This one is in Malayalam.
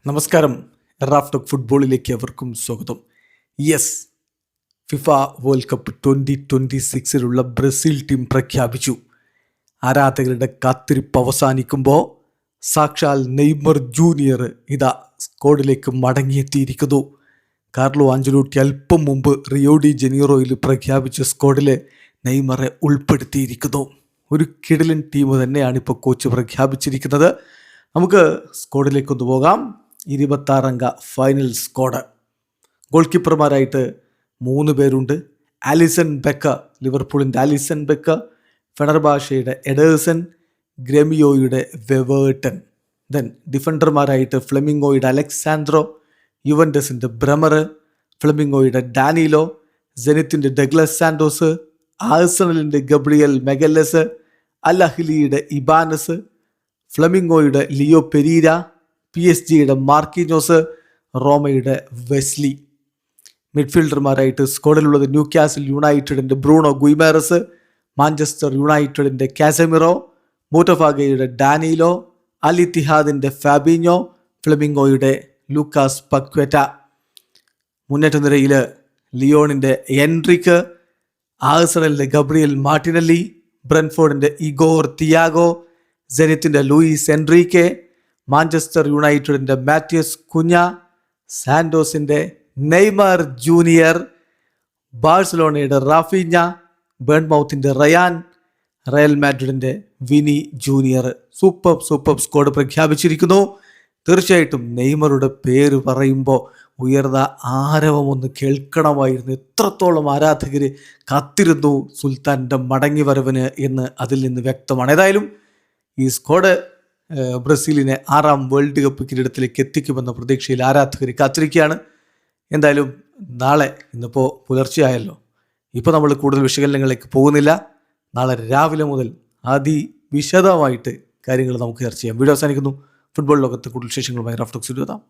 നമസ്കാരം. റാഫ്റ്റോക്ക് ഫുട്ബോളിലേക്ക് അവർക്കും സ്വാഗതം. Yes, FIFA world cup 2026 Brazil team പ്രഖ്യാപിച്ചു. ആരാധകരുടെ കാത്തിരിപ്പ് അവസാനിക്കുമ്പോൾ സാക്ഷാൽ നെയ്മർ ജൂനിയർ ഇതാ സ്ക്വാഡിലേക്ക് മടങ്ങിയെത്തിയിരിക്കുന്നു. കാർലോ ആഞ്ചലോട്ടി അല്പം മുമ്പ് റിയോ ഡി ജനീറോയിൽ പ്രഖ്യാപിച്ച സ്ക്വാഡിൽ നെയ്മറെ ഉൾപ്പെടുത്തിയിരിക്കുന്നു. ഒരു കിടിലൻ ടീം തന്നെയാണ് ഇപ്പോൾ കോച്ച് പ്രഖ്യാപിച്ചിരിക്കുന്നത്. നമുക്ക് സ്ക്വാഡിലേക്കൊന്ന് പോകാം. 26 അംഗ ഫൈനൽ സ്ക്വാഡ്. ഗോൾ കീപ്പർമാരായിട്ട് 3 പേരുണ്ട്. ആലിസൺ ബെക്കർ, ലിവർപൂളിൻ്റെ ആലിസൺ ബെക്കർ, ഫെനർബാഷയുടെ എഡേഴ്സൺ, ഗ്രമിയോയുടെ വെവേർട്ടൻ. ദെൻ ഡിഫൻഡർമാരായിട്ട് ഫ്ലെമിംഗോയുടെ അലക്സാൻഡ്രോ, യുവൻറ്റസിൻ്റെ ബ്രമർ, ഫ്ലെമിംഗോയുടെ ഡാനിലോ, സെനിത്തിൻ്റെ ഡഗ്ലസ് സാൻഡോസ്, ആഴ്സണലിൻ്റെ ഗബ്രിയൽ മെഗല്ലസ്, അൽ അഹ്ലിയുടെ ഇബാനസ്, ഫ്ലെമിംഗോയുടെ ലിയോ പെരീര, PSG-യുടെ മാർക്കിനോസ്, റോമയുടെ വെസ്ലി. മിഡ്ഫീൽഡർമാരായിട്ട് സ്ക്വാഡിലുള്ളത് ന്യൂകാസിൽ യുണൈറ്റഡിൻ്റെ ബ്രൂണോ ഗുയ്മേറസ്, മാഞ്ചസ്റ്റർ യുണൈറ്റഡിൻ്റെ കാസമിറോ, മോട്ടോഫാഗയുടെ ഡാനിലോ, അൽ ഇത്തിഹാദിൻ്റെ ഫാബിഞ്ഞോ, ഫ്ലെമിംഗോയുടെ ലൂക്കാസ് പക്വറ്റ. മുന്നേറ്റ നിരയിൽ ലിയോണിൻ്റെ എൻട്രിക്ക്, ആഴ്സണലിൻ്റെ ഗബ്രിയൽ മാർട്ടിനല്ലി, ബ്രെൻഫോർഡിൻ്റെ ഇഗോർ തിയാഗോ, സെനിത്തിൻ്റെ ലൂയിസ് എൻട്രീക്കെ, മാഞ്ചസ്റ്റർ യുണൈറ്റഡിൻ്റെ മാത്യൂസ് കുഞ്ഞ, സാൻഡോസിൻ്റെ നെയ്മർ ജൂനിയർ, ബാഴ്സലോണയുടെ റാഫിഞ്ഞ, ബേൺമൗത്തിൻ്റെ റയാൻ, റയൽ മാഡ്രിഡിൻ്റെ വിനി ജൂനിയർ. സൂപ്പർ സ്ക്വാഡ് പ്രഖ്യാപിച്ചിരിക്കുന്നു. തീർച്ചയായിട്ടും നെയ്മറുടെ പേര് പറയുമ്പോൾ ഉയർന്ന ആരവമൊന്ന് കേൾക്കണമായിരുന്നു. എത്രത്തോളം ആരാധകർ കാത്തിരുന്നു സുൽത്താൻ്റെ മടങ്ങി വരവിന് എന്ന് അതിൽ നിന്ന് വ്യക്തമാണ്. ഏതായാലും ഈ സ്ക്വാഡ് ബ്രസീലിനെ 6ാം വേൾഡ് കപ്പ് കിരീടത്തിലേക്ക് എത്തിക്കുമെന്ന പ്രതീക്ഷയിൽ ആരാധകർ കാത്തിരിക്കുകയാണ്. എന്തായാലും നാളെ, ഇന്നിപ്പോൾ പുലർച്ചെയായല്ലോ, ഇപ്പോൾ നമ്മൾ കൂടുതൽ വിശകലനങ്ങളിലേക്ക് പോകുന്നില്ല. നാളെ രാവിലെ മുതൽ അതിവിശദമായിട്ട് കാര്യങ്ങൾ നമുക്ക് ചർച്ച ചെയ്യാം. വീഡിയോ അവസാനിക്കുന്നു. ഫുട്ബോൾ ലോകത്ത് കൂടുതൽ വിശേഷങ്ങളുമായി റാഫ്റ്റോക്സ് എത്താം.